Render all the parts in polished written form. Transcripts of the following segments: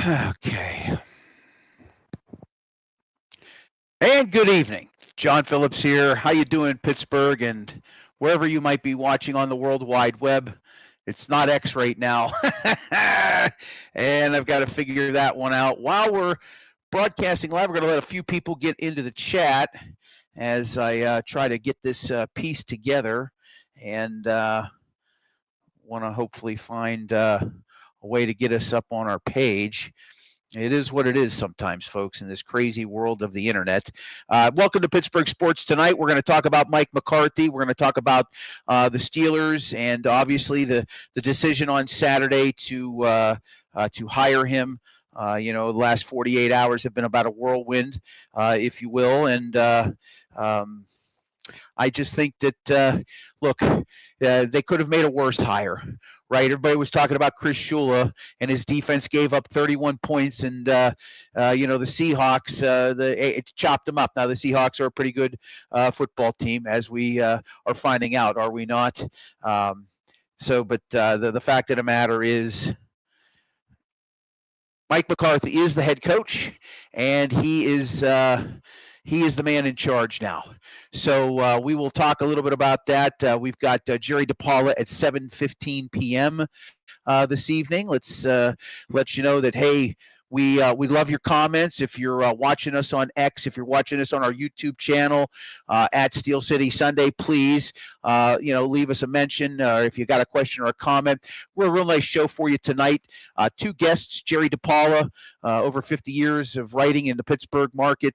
Okay. And good evening. John Phillips here. How you doing, Pittsburgh, and wherever you might be watching on the World Wide Web? It's not X right now. And I've got to figure that one out. While we're broadcasting live, we're going to let a few people get into the chat as I try to get this piece together, and want to hopefully find a way to get us up on our page. It is what it is sometimes, folks, in this crazy world of the internet. Welcome to Pittsburgh Sports Tonight. We're going to talk about Mike McCarthy. We're going to talk about the Steelers and obviously the decision on Saturday to hire him. The last 48 hours have been about a whirlwind, if you will. And I just think that, look, they could have made a worse hire. Right, everybody was talking about Chris Shula, and his defense gave up 31 points, and the Seahawks it chopped them up. Now the Seahawks are a pretty good football team, as we are finding out, are we not? But the fact of the matter is, Mike McCarthy is the head coach, and he is the man in charge now. So we will talk a little bit about that. We've got Jerry DePaula at 7:15 p.m. This evening. Let's let you know that, hey, we love your comments. If you're watching us on X, if you're watching us on our YouTube channel at Steel City Sunday, please leave us a mention, or if you got a question or a comment. We're a real nice show for you tonight. Two guests: Jerry DePaula, over 50 years of writing in the Pittsburgh market,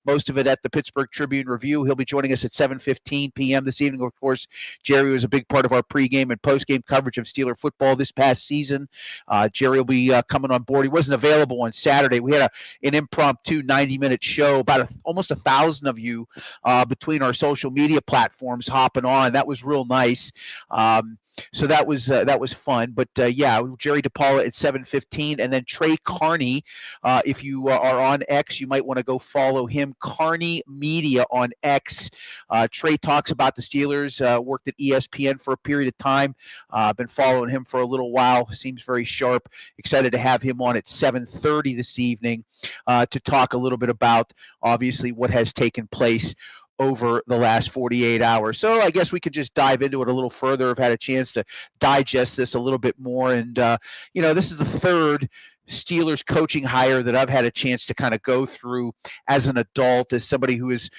most of it at the Pittsburgh Tribune-Review. He'll be joining us at 7:15 p.m. this evening. Of course, Jerry was a big part of our pregame and postgame coverage of Steeler football this past season. Jerry will be coming on board. He wasn't available on Saturday. We had an impromptu 90-minute show, about almost 1,000 of you between our social media platforms hopping on. That was real nice. So that was fun. But Jerry DePaula at 7:15, and then Trey Carney. If you are on X, you might want to go follow him. Carney Media on X. Trey talks about the Steelers. Worked at ESPN for a period of time. I've been following him for a little while. Seems very sharp. Excited to have him on at 7:30 this evening to talk a little bit about obviously what has taken place over the last 48 hours. So I guess we could just dive into it a little further. I've had a chance to digest this a little bit more. And, this is the third Steelers coaching hire that I've had a chance to kind of go through as an adult, as somebody who has,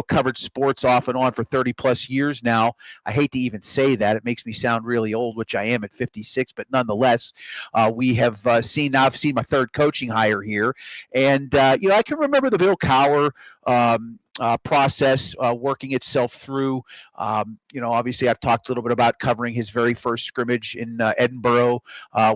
covered sports off and on for 30 plus years now. I hate to even say that. It makes me sound really old, which I am at 56, but nonetheless, I've seen my third coaching hire here. And, I can remember the Bill Cowher process working itself through. Obviously I've talked a little bit about covering his very first scrimmage in Edinburgh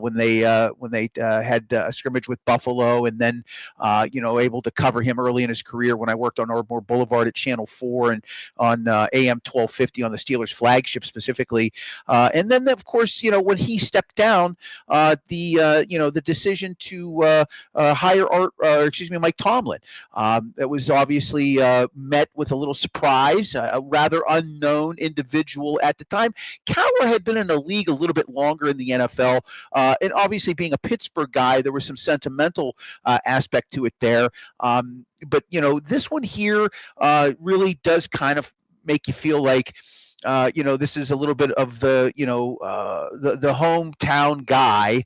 when they had a scrimmage with Buffalo, and then able to cover him early in his career when I worked on Ardmore Boulevard at Channel 4 and on AM 1250 on the Steelers flagship specifically. And then of course when he stepped down, the decision to hire Mike Tomlin. It was obviously met with a little surprise, a rather unknown individual at the time. Cowher had been in the league a little bit longer in the NFL, and obviously being a Pittsburgh guy, there was some sentimental aspect to it there. But this one here really does kind of make you feel like this is a little bit of the hometown guy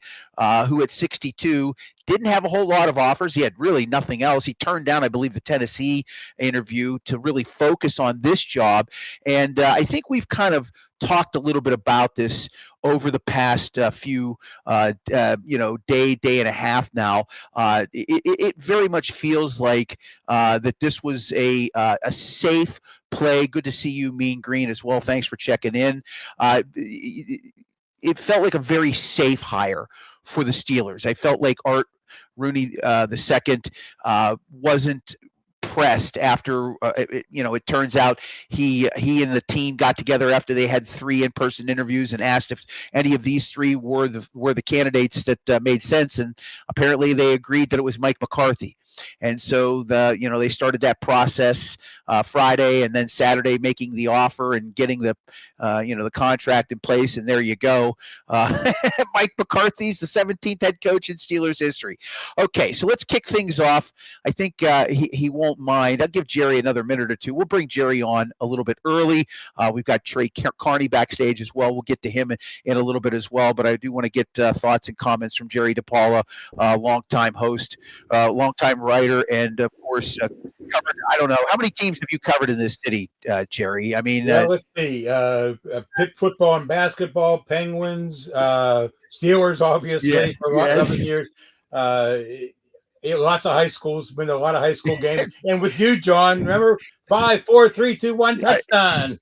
who at 62 didn't have a whole lot of offers. He had really nothing else. He turned down, I believe, the Tennessee interview to really focus on this job. And I think we've kind of talked a little bit about this over the past few, day and a half now. It very much feels like that this was a safe play. Good to see you, Mean Green, as well. Thanks for checking in. It felt like a very safe hire for the Steelers. I felt like Art Rooney II wasn't pressed after it turns out he and the team got together after they had 3 in-person interviews and asked if any of these 3 were the candidates that made sense, and apparently they agreed that it was Mike McCarthy. And so they started that process. Friday, and then Saturday making the offer and getting the the contract in place, and there you go. Mike McCarthy's the 17th head coach in Steelers history. Okay, so let's kick things off. I think he won't mind. I'll give Jerry another minute or two. We'll bring Jerry on a little bit early. We've got Trey Carney backstage as well. We'll get to him in a little bit as well, but I do want to get thoughts and comments from Jerry DePaula, longtime host, longtime writer, and of course covered. I don't know, how many teams have you covered in this city, Jerry? I mean, let's see. Pitt football and basketball, Penguins, Steelers, obviously, for a lot of years. Lots of high schools, been to a lot of high school games. And with you, John, remember 5, 4, 3, 2, 1 touchdown.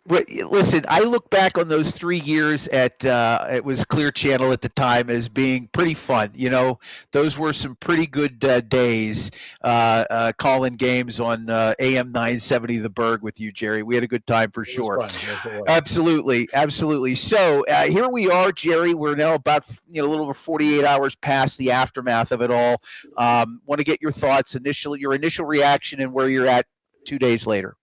Listen, I look back on those 3 years at it was Clear Channel at the time as being pretty fun. Those were some pretty good days calling games on AM 970 The Berg with you, Jerry. We had a good time for sure. Yes, Absolutely. So here we are, Jerry. We're now about a little over 48 hours past the aftermath of it all. Want to get your thoughts, your initial reaction, and where you're at 2 days later.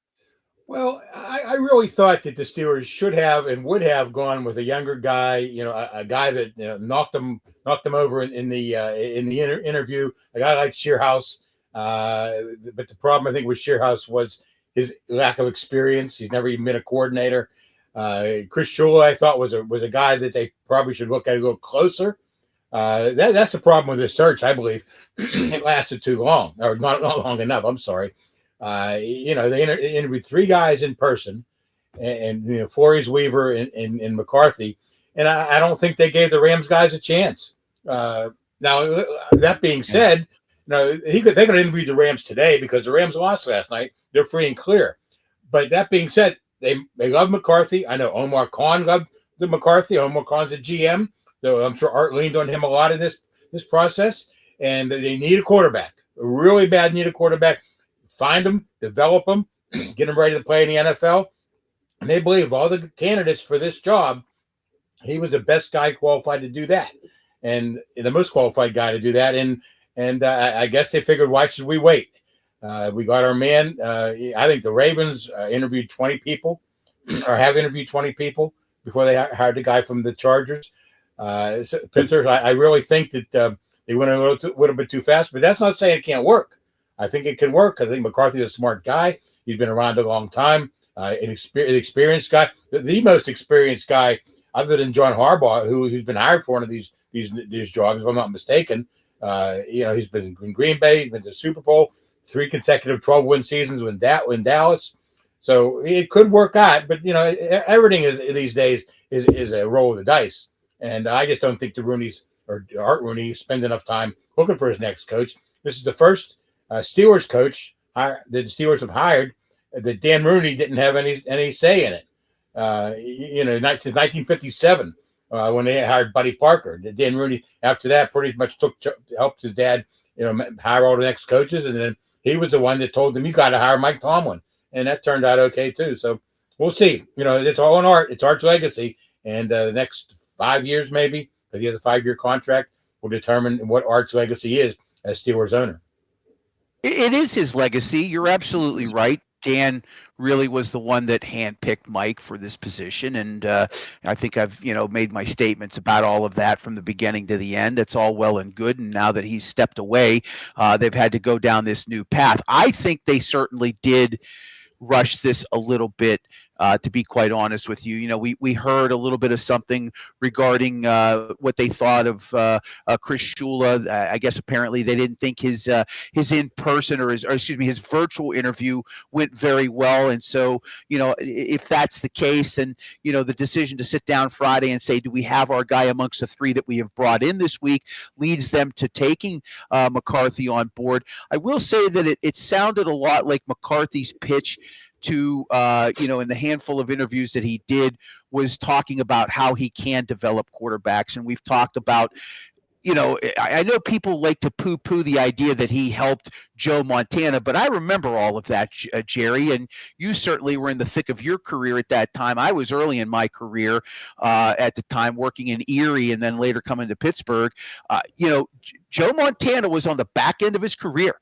Well, I really thought that the Steelers should have and would have gone with a younger guy, a guy that knocked them over in the interview, a guy like Shearhouse. But the problem I think with Shearhouse was his lack of experience. He's never even been a coordinator. Chris Shula, I thought was a guy that they probably should look at a little closer. That's the problem with this search, I believe. It lasted too long, or not long enough. I'm sorry. They interviewed 3 guys in person, and Flores, Weaver, and McCarthy, and I don't think they gave the Rams guys a chance. Now, that being said, they could interview the Rams today because the Rams lost last night. They're free and clear. But that being said, they love McCarthy. I know Omar Khan loved the McCarthy. Omar Khan's a GM, so I'm sure Art leaned on him a lot in this process. And they need a quarterback, really bad need a quarterback. Find them, develop them, get them ready to play in the NFL. And they believe all the candidates for this job, he was the best guy qualified to do that, and the most qualified guy to do that. And I guess they figured, why should we wait? We got our man. I think the Ravens interviewed 20 people, or have interviewed 20 people before they hired the guy from the Chargers. Panthers, I really think that they went a little bit too fast, but that's not saying it can't work. I think it can work. I think McCarthy's a smart guy. He's been around a long time, an experienced guy, the most experienced guy other than John Harbaugh, who's been hired for one of these jobs, if I'm not mistaken. He's been in Green Bay, been to the Super Bowl, 3 consecutive 12-win seasons in Dallas. So it could work out, but everything these days is a roll of the dice. And I just don't think the Rooneys or Art Rooney spend enough time looking for his next coach. This is the first Steelers coach that the Steelers have hired that Dan Rooney didn't have any say in it. Since 1957, when they hired Buddy Parker, Dan Rooney after that pretty much helped his dad, hire all the next coaches, and then he was the one that told them, you got to hire Mike Tomlin, and that turned out okay too. So we'll see. It's all in Art. It's Art's legacy, and the next 5 years maybe, because he has a 5-year contract, will determine what Art's legacy is as Steelers owner. It is his legacy. You're absolutely right. Dan really was the one that handpicked Mike for this position, and I think I've made my statements about all of that from the beginning to the end. It's all well and good, and now that he's stepped away, they've had to go down this new path. I think they certainly did rush this a little bit. To be quite honest with you, we heard a little bit of something regarding what they thought of Chris Shula. I guess apparently they didn't think his in person or his virtual interview went very well. And so, if that's the case, then the decision to sit down Friday and say, do we have our guy amongst the 3 that we have brought in this week, leads them to taking McCarthy on board. I will say that it sounded a lot like McCarthy's pitch to in the handful of interviews that he did was talking about how he can develop quarterbacks. And we've talked about, I know people like to poo-poo the idea that he helped Joe Montana, but I remember all of that, Jerry, and you certainly were in the thick of your career at that time. I was early in my career at the time working in Erie and then later coming to Pittsburgh. Joe Montana was on the back end of his career.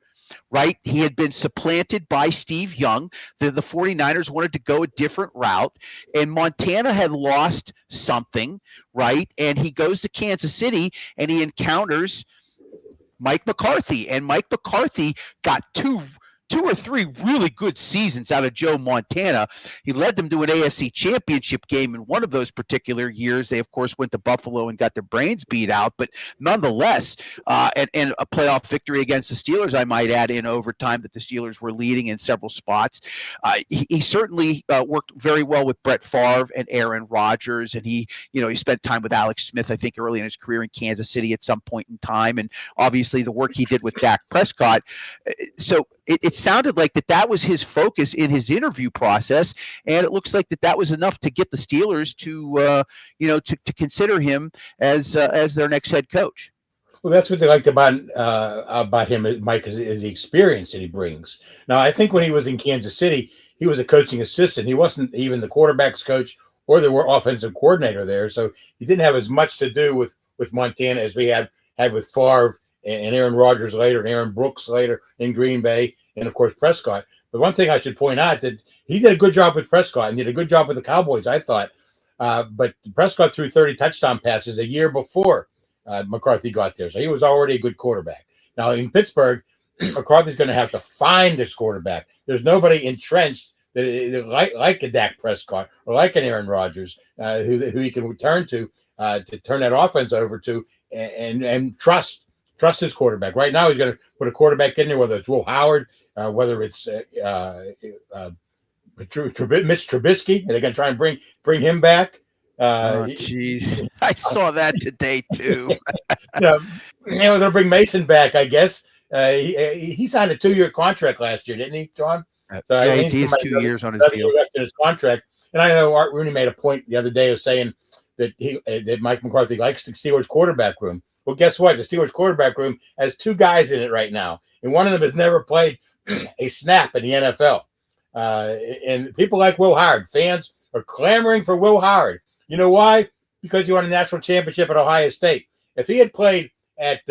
right? He had been supplanted by Steve Young. The 49ers wanted to go a different route, and Montana had lost something, right? And he goes to Kansas City, and he encounters Mike McCarthy, and Mike McCarthy got two or three really good seasons out of Joe Montana. He led them to an AFC championship game in one of those particular years. They, of course, went to Buffalo and got their brains beat out, but nonetheless, and a playoff victory against the Steelers, I might add, in overtime that the Steelers were leading in several spots. He certainly worked very well with Brett Favre and Aaron Rodgers, and he spent time with Alex Smith, I think, early in his career in Kansas City at some point in time, and obviously the work he did with Dak Prescott. So it sounded like that was his focus in his interview process, and it looks like that was enough to get the Steelers to consider him as their next head coach. Well, that's what they liked about him, Mike, is the experience that he brings. Now, I think when he was in Kansas City, he was a coaching assistant. He wasn't even the quarterback's coach or the offensive coordinator there, so he didn't have as much to do with Montana as we had with Favre and Aaron Rodgers later, and Aaron Brooks later in Green Bay, and of course Prescott. But one thing I should point out, that he did a good job with Prescott and did a good job with the Cowboys, I thought. But Prescott threw 30 touchdown passes a year before McCarthy got there, so he was already a good quarterback. Now in Pittsburgh, McCarthy's going to have to find this quarterback. There's nobody entrenched like a Dak Prescott or like an Aaron Rodgers who he can turn to turn that offense over to and trust his quarterback. Right now, he's going to put a quarterback in there, whether it's Will Howard, whether it's Mitch Trubisky. They're going to try and bring him back. Jeez, I saw that today too. They're going to bring Mason back, I guess. He signed a 2-year contract last year, didn't he, John? So yeah, he has 2 years on his deal. His contract. And I know Art Rooney made a point the other day of saying that that Mike McCarthy likes the Steelers quarterback room. Well, guess what? The Steelers quarterback room has 2 guys in it right now, and one of them has never played a snap in the NFL. And people like Will Howard, fans are clamoring for Will Howard. You know why? Because he won a national championship at Ohio State. If he had played at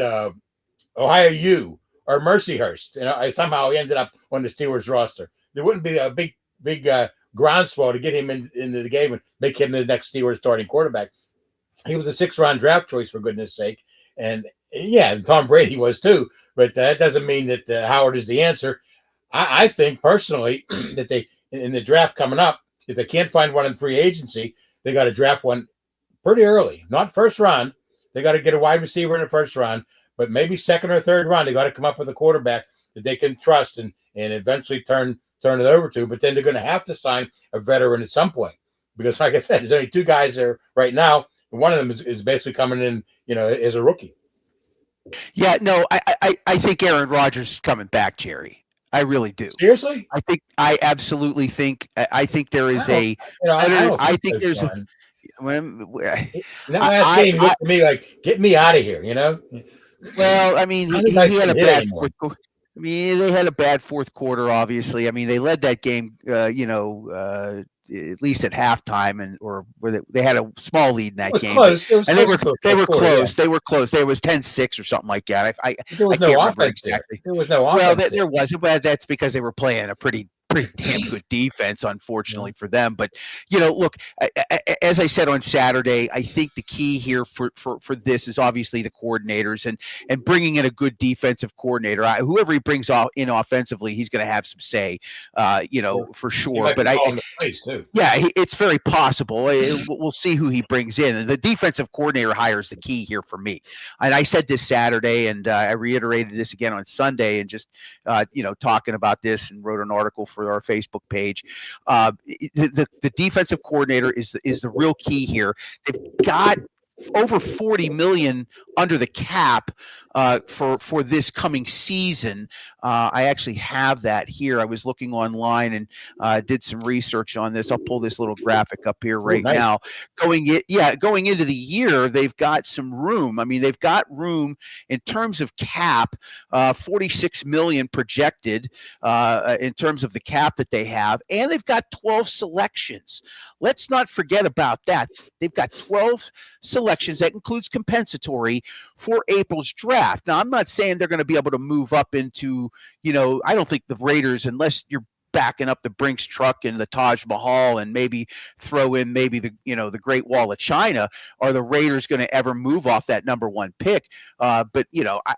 Ohio U or Mercyhurst, somehow he ended up on the Steelers roster, there wouldn't be a big groundswell to get him into the game and make him the next Steelers starting quarterback. He was a 6th-round draft choice, for goodness sake. And yeah, Tom Brady was too, but that doesn't mean that Howard is the answer. I think personally that they, in the draft coming up, if they can't find one in free agency, they got to draft one pretty early, not first round. They got to get a wide receiver in the first round, but maybe second or third round. They got to come up with a quarterback that they can trust and eventually turn it over to. But then they're going to have to sign a veteran at some point, because like I said, there's only 2 guys there right now. One of them is basically coming in, as a rookie. Yeah, no, I think Aaron Rodgers is coming back, Jerry. I really do. Seriously? I absolutely think. I think there is I think there's a. That last game looked to me like, get me out of here. Well, I mean, he had a bad fourth quarter. I mean, they had a bad fourth quarter. Obviously, I mean, they led that game. At least at halftime, or where they had a small lead in that game. They were close. Yeah. They were close. There was 10-6 or something like that. There was no offense exactly. There was no offense. Well, there wasn't, but that's because they were playing a pretty damn good defense, unfortunately for them. But look, as I said on Saturday, I think the key here for this is obviously the coordinators and bringing in a good defensive coordinator. Whoever he brings in offensively, he's going to have some say, for sure. But it's very possible. We'll see who he brings in. And the defensive coordinator hire is the key here for me. And I said this Saturday, and I reiterated this again on Sunday, and just talking about this, and wrote an article for our Facebook page. The defensive coordinator is the real key here. They've got over $40 million under the cap for this coming season. I actually have that here. I was looking online and did some research on this. I'll pull this little graphic up here right now. Going into the year, they've got some room. I mean, they've got room in terms of cap, $46 million projected in terms of the cap that they have, and they've got 12 selections. Let's not forget about that. They've got 12 selections selections, that includes compensatory, for April's draft. Now, I'm not saying they're going to be able to move up into, I don't think the Raiders, unless you're backing up the Brinks truck and the Taj Mahal and maybe throw in maybe the Great Wall of China, are the Raiders going to ever move off that number one pick? But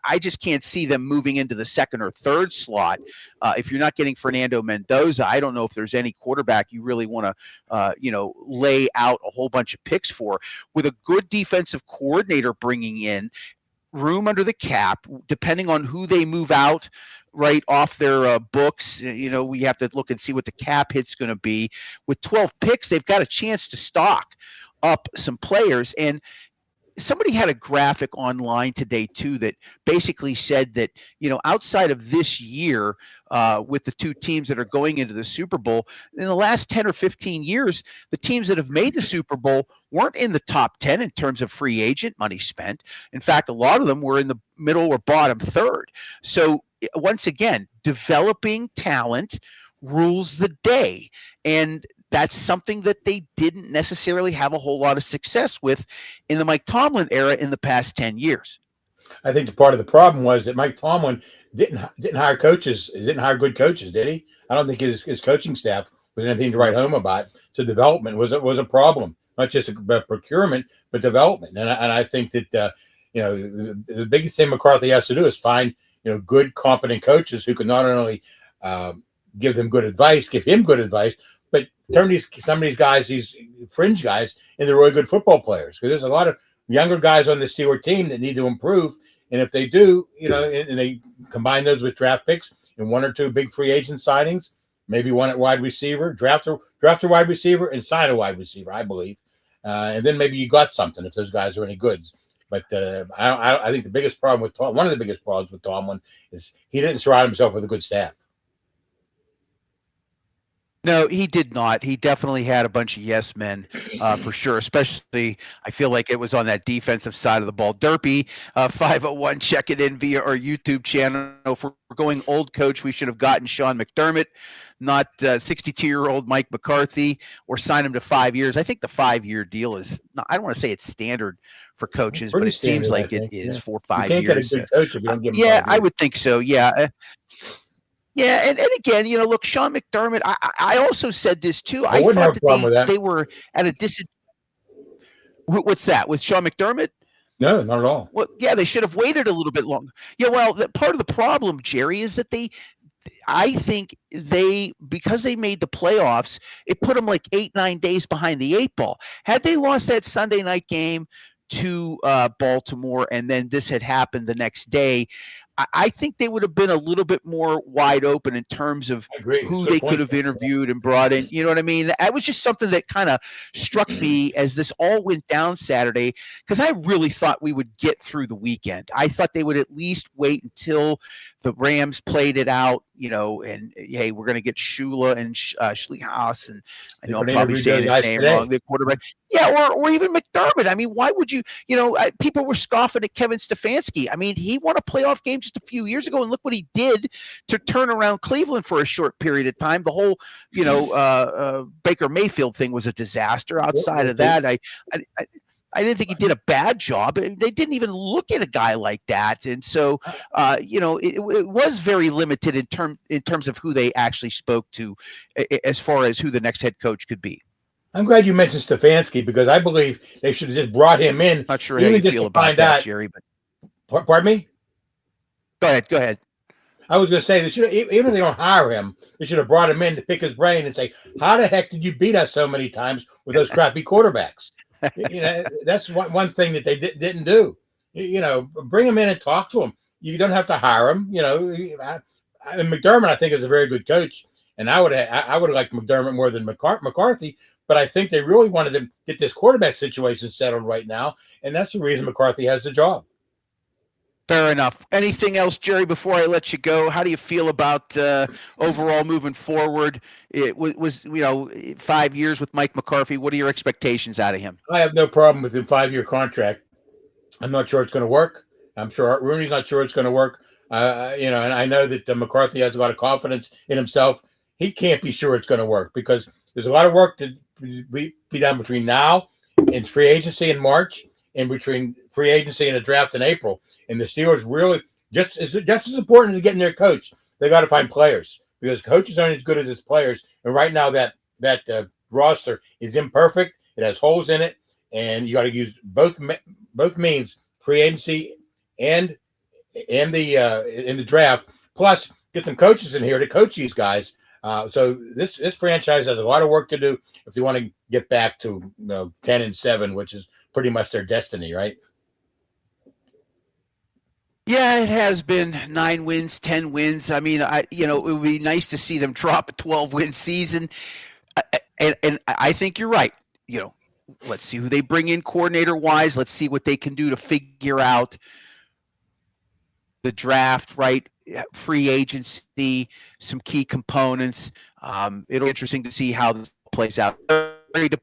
I just can't see them moving into the second or third slot. If you're not getting Fernando Mendoza, I don't know if there's any quarterback you really want to lay out a whole bunch of picks for. With a good defensive coordinator bringing in, room under the cap, depending on who they move out right off their books, we have to look and see what the cap hit's going to be. With 12 picks, they've got a chance to stock up some players. And somebody had a graphic online today too that basically said that, outside of this year, with the two teams that are going into the Super Bowl, in the last 10 or 15 years, the teams that have made the Super Bowl weren't in the top 10 in terms of free agent money spent. In fact, a lot of them were in the middle or bottom third. So once again, developing talent rules the day. And that's something that they didn't necessarily have a whole lot of success with in the Mike Tomlin era in the past 10 years. I think the part of the problem was that Mike Tomlin didn't hire coaches. He didn't hire good coaches, did he? I don't think his coaching staff was anything to write home about. So development was a problem, not just about procurement, but development. And I think that the biggest thing McCarthy has to do is find good, competent coaches who can not only give him good advice, but turn some of these guys, these fringe guys, into really good football players. Because there's a lot of younger guys on the Steelers team that need to improve. And if they do, and they combine those with draft picks and one or two big free agent signings, maybe one at wide receiver, draft a wide receiver and sign a wide receiver, I believe. And then maybe you got something if those guys are any good. But I think one of the biggest problems with Tomlin is he didn't surround himself with a good staff. No, he did not. He definitely had a bunch of yes men, for sure. Especially, I feel like it was on that defensive side of the ball. Derpy, 501, check it in via our YouTube channel. If we're going old coach, we should have gotten Sean McDermott, not 62-year-old Mike McCarthy, or sign him to 5 years. I think the 5-year deal is – I don't want to say it's standard for coaches, but it seems like it is 4 or 5 years. You can't get a good coach if you don't give him 5 years. I would think so, yeah. Yeah, and again, look, Sean McDermott, I also said this too. I thought that they were at a disadvantage. What's that, with Sean McDermott? No, not at all. Well, yeah, they should have waited a little bit longer. Yeah, well, part of the problem, Jerry, is that I think because they made the playoffs, it put them like 8-9 days behind the 8 ball. Had they lost that Sunday night game to Baltimore and then this had happened the next day, I think they would have been a little bit more wide open in terms of who they could have interviewed and brought in. You know what I mean? That was just something that kind of struck me as this all went down Saturday, because I really thought we would get through the weekend. I thought they would at least wait until the Rams played it out, and hey, we're going to get Shula and Schlehaus, and I know I'm probably saying his name wrong, the quarterback. Yeah, or even McDermott. I mean, why would you, people were scoffing at Kevin Stefanski. I mean, he won a playoff game just a few years ago, and look what he did to turn around Cleveland for a short period of time. The whole, Baker Mayfield thing was a disaster. Outside of that, I didn't think he did a bad job. They didn't even look at a guy like that. And so, it was very limited in terms of who they actually spoke to as far as who the next head coach could be. I'm glad you mentioned Stefanski, because I believe they should have just brought him in. Not sure how you feel about that, Jerry. But pardon me? Go ahead. I was going to say, even if they don't hire him, they should have brought him in to pick his brain and say, how the heck did you beat us so many times with those crappy quarterbacks? That's one thing that they didn't do. Bring him in and talk to him. You don't have to hire him. McDermott, I think, is a very good coach, and I would have liked McDermott more than McCarthy. But I think they really wanted to get this quarterback situation settled right now, and that's the reason McCarthy has the job. Fair enough. Anything else, Jerry, before I let you go? How do you feel about overall moving forward? It was 5 years with Mike McCarthy. What are your expectations out of him? I have no problem with the 5-year contract. I'm not sure it's going to work. I'm sure Art Rooney's not sure it's going to work. And I know that McCarthy has a lot of confidence in himself. He can't be sure it's going to work, because there's a lot of work to be done between now and free agency in March. in between free agency and the draft in April. And the Steelers really just as important as getting their coach. They got to find players because coaches aren't as good as his players. And right now that roster is imperfect. It has holes in it, and you got to use both means, free agency and in the draft. Plus, get some coaches in here to coach these guys. So this franchise has a lot of work to do if they want to get back to 10-7, which is pretty much their destiny, right? Yeah, it has been 9 wins, 10 wins. I mean, it would be nice to see them drop a 12-win season. And I think you're right. Let's see who they bring in coordinator-wise. Let's see what they can do to figure out the draft, right? Free agency, some key components. It'll be interesting to see how this plays out. It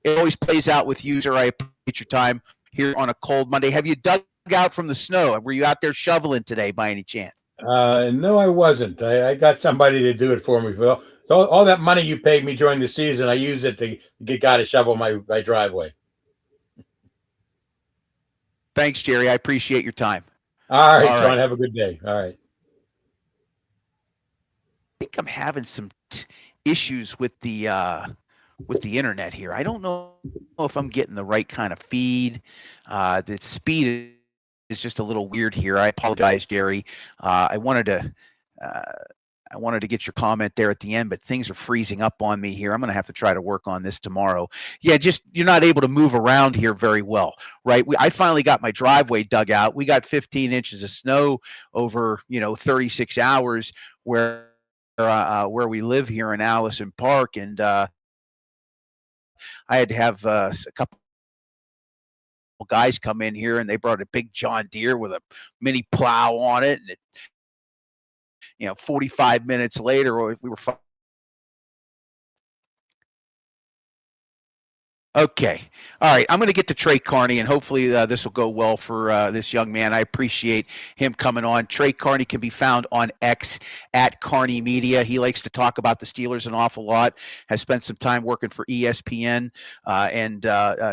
always plays out with user. I appreciate your time here on a cold Monday. Have you dug out from the snow? Were you out there shoveling today by any chance? No, I wasn't. I got somebody to do it for me. So all that money you paid me during the season, I use it to get a guy to shovel my driveway. Thanks, Jerry. I appreciate your time. All right, John. Have a good day. All right. I think I'm having some issues with the internet here. I don't know if I'm getting the right kind of feed. The speed is just a little weird here. I apologize, Jerry. I wanted to get your comment there at the end, but things are freezing up on me here. I'm going to have to try to work on this tomorrow. Yeah, just you're not able to move around here very well, right? I finally got my driveway dug out. We got 15 inches of snow over 36 hours where we live here in Allison Park, and I had to have a couple guys come in here, and they brought a big John Deere with a mini plow on it, and 45 minutes later we were fine. Okay. All right. I'm going to get to Trey Carney, and hopefully this will go well for this young man. I appreciate him coming on. Trey Carney can be found on X at Carney Media. He likes to talk about the Steelers an awful lot, has spent some time working for ESPN and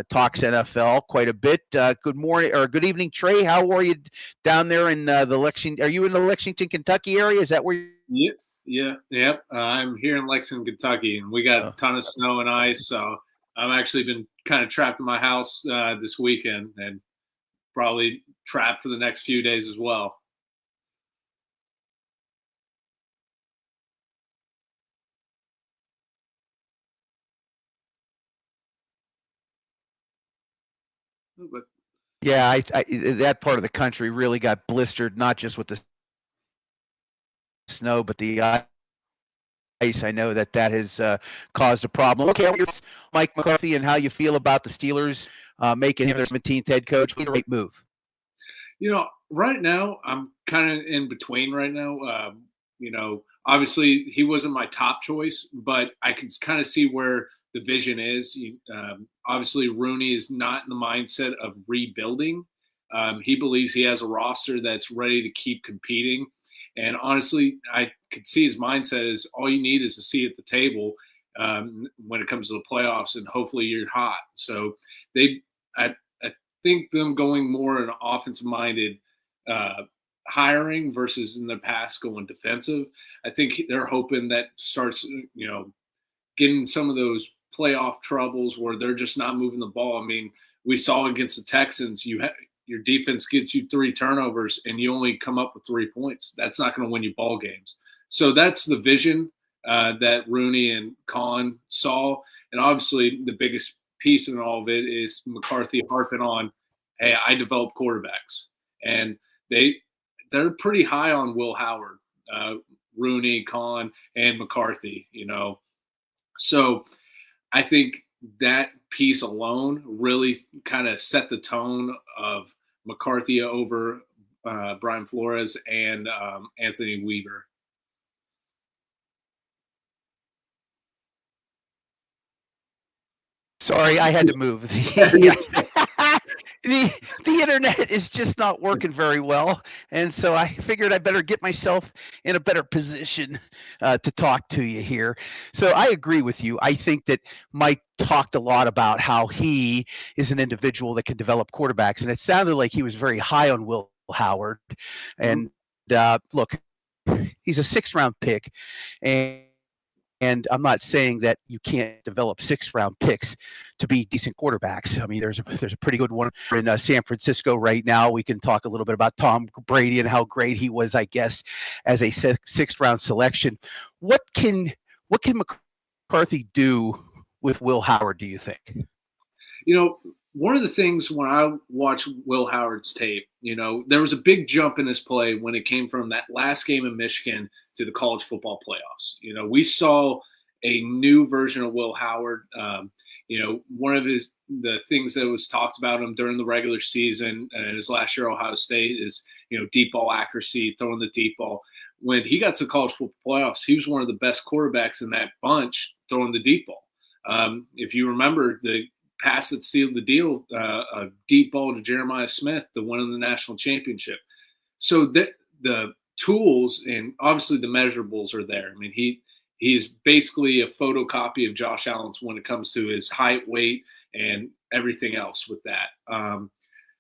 talks NFL quite a bit. Good morning or good evening, Trey. How are you down there in the Lexington? Are you in the Lexington, Kentucky area? Is that where you? Yep. I'm here in Lexington, Kentucky, and we got a ton of snow and ice, so I've actually been kind of trapped in my house this weekend and probably trapped for the next few days as well. Yeah, that part of the country really got blistered, not just with the snow, but the ice. I know that has caused a problem. Okay, it's Mike McCarthy and how you feel about the Steelers making him their 17th head coach. What a great move. Right now I'm kind of in between right now. Obviously he wasn't my top choice, but I can kind of see where the vision is. Obviously Rooney is not in the mindset of rebuilding. He believes he has a roster that's ready to keep competing. And honestly, I could see his mindset is all you need is a seat at the table when it comes to the playoffs, and hopefully you're hot. So I think them going more an offensive-minded hiring versus in the past going defensive. I think they're hoping that starts, getting some of those playoff troubles where they're just not moving the ball. I mean, we saw against the Texans, your defense gets you 3 turnovers and you only come up with 3 points. That's not going to win you ball games. So that's the vision that Rooney and Khan saw. And obviously the biggest piece in all of it is McCarthy harping on, hey, I develop quarterbacks. And they're pretty high on Will Howard, Rooney, Khan, and McCarthy, So I think that piece alone really kind of set the tone of McCarthy over Brian Flores and Anthony Weaver. Sorry, I had to move. the internet is just not working very well, and so I figured I better get myself in a better position to talk to you here. So I agree with you. I think that Mike talked a lot about how he is an individual that can develop quarterbacks, and it sounded like he was very high on Will Howard. And look, he's a sixth-round pick, and I'm not saying that you can't develop sixth-round picks to be decent quarterbacks. I mean, there's a pretty good one in San Francisco right now. We can talk a little bit about Tom Brady and how great he was, I guess, as a sixth-round selection. What can McCarthy do with Will Howard, do you think? One of the things when I watch Will Howard's tape, there was a big jump in his play when it came from that last game in Michigan to the college football playoffs. We saw a new version of Will Howard. One of the things that was talked about him during the regular season and his last year at Ohio State is, deep ball accuracy, throwing the deep ball. When he got to college football playoffs, he was one of the best quarterbacks in that bunch throwing the deep ball. If you remember the pass that sealed the deal, a deep ball to Jeremiah Smith, the one in the national championship. So the tools and obviously the measurables are there. I mean, he's basically a photocopy of Josh Allen's when it comes to his height, weight, and everything else with that.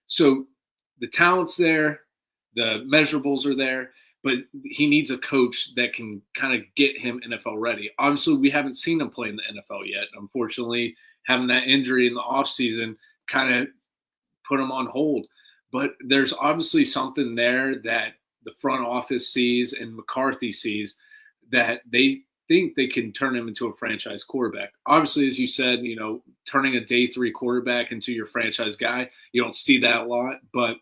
So the talent's there, the measurables are there, but he needs a coach that can kind of get him NFL ready. Obviously, we haven't seen him play in the NFL yet. Unfortunately, having that injury in the offseason kind of put him on hold. But there's obviously something there that the front office sees and McCarthy sees that they think they can turn him into a franchise quarterback. Obviously, as you said, turning a day 3 quarterback into your franchise guy, you don't see that a lot. But,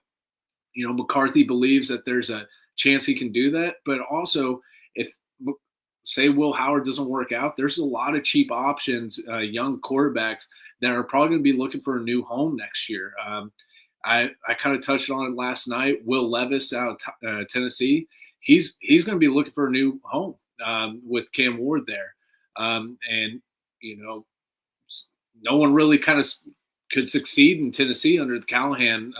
McCarthy believes that there's a chance he can do that. But also, if say Will Howard doesn't work out, there's a lot of cheap options, young quarterbacks that are probably going to be looking for a new home next year. I kind of touched on it last night. Will Levis out of Tennessee, he's going to be looking for a new home with Cam Ward there. And, no one really kind of could succeed in Tennessee under the Callahan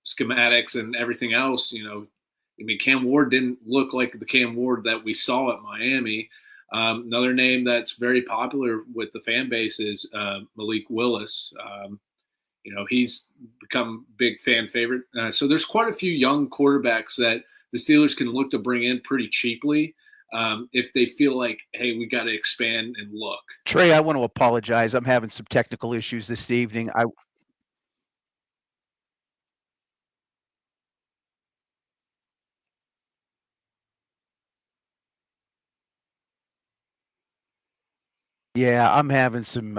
schematics and everything else. Cam Ward didn't look like the Cam Ward that we saw at Miami. Another name that's very popular with the fan base is Malik Willis. He's become big fan favorite. So there's quite a few young quarterbacks that the Steelers can look to bring in pretty cheaply if they feel like, hey, we got to expand and look. Trey, I want to apologize. I'm having some technical issues this evening. Yeah, I'm having some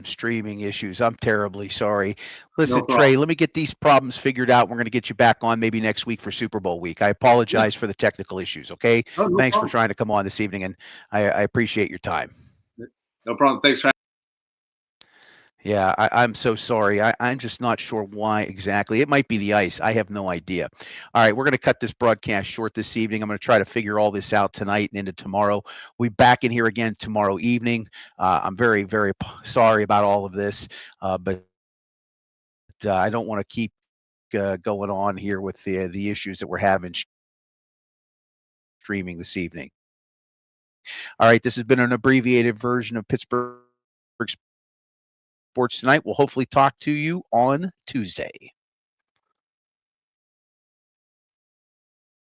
streaming issues. I'm terribly sorry. Listen, No Trey, let me get these problems figured out. We're going to get you back on maybe next week for Super Bowl week. I apologize for the technical issues, okay? No Thanks problem. for trying to come on this evening, and I appreciate your time. No problem. Thanks for Yeah, I'm so sorry. I'm just not sure why exactly. It might be the ice. I have no idea. All right, we're going to cut this broadcast short this evening. I'm going to try to figure all this out tonight and into tomorrow. We'll be back in here again tomorrow evening. I'm very, very sorry about all of this, but I don't want to keep going on here with the issues that we're having streaming this evening. All right, this has been an abbreviated version of Pittsburgh Sports Tonight. We'll hopefully talk to you on Tuesday.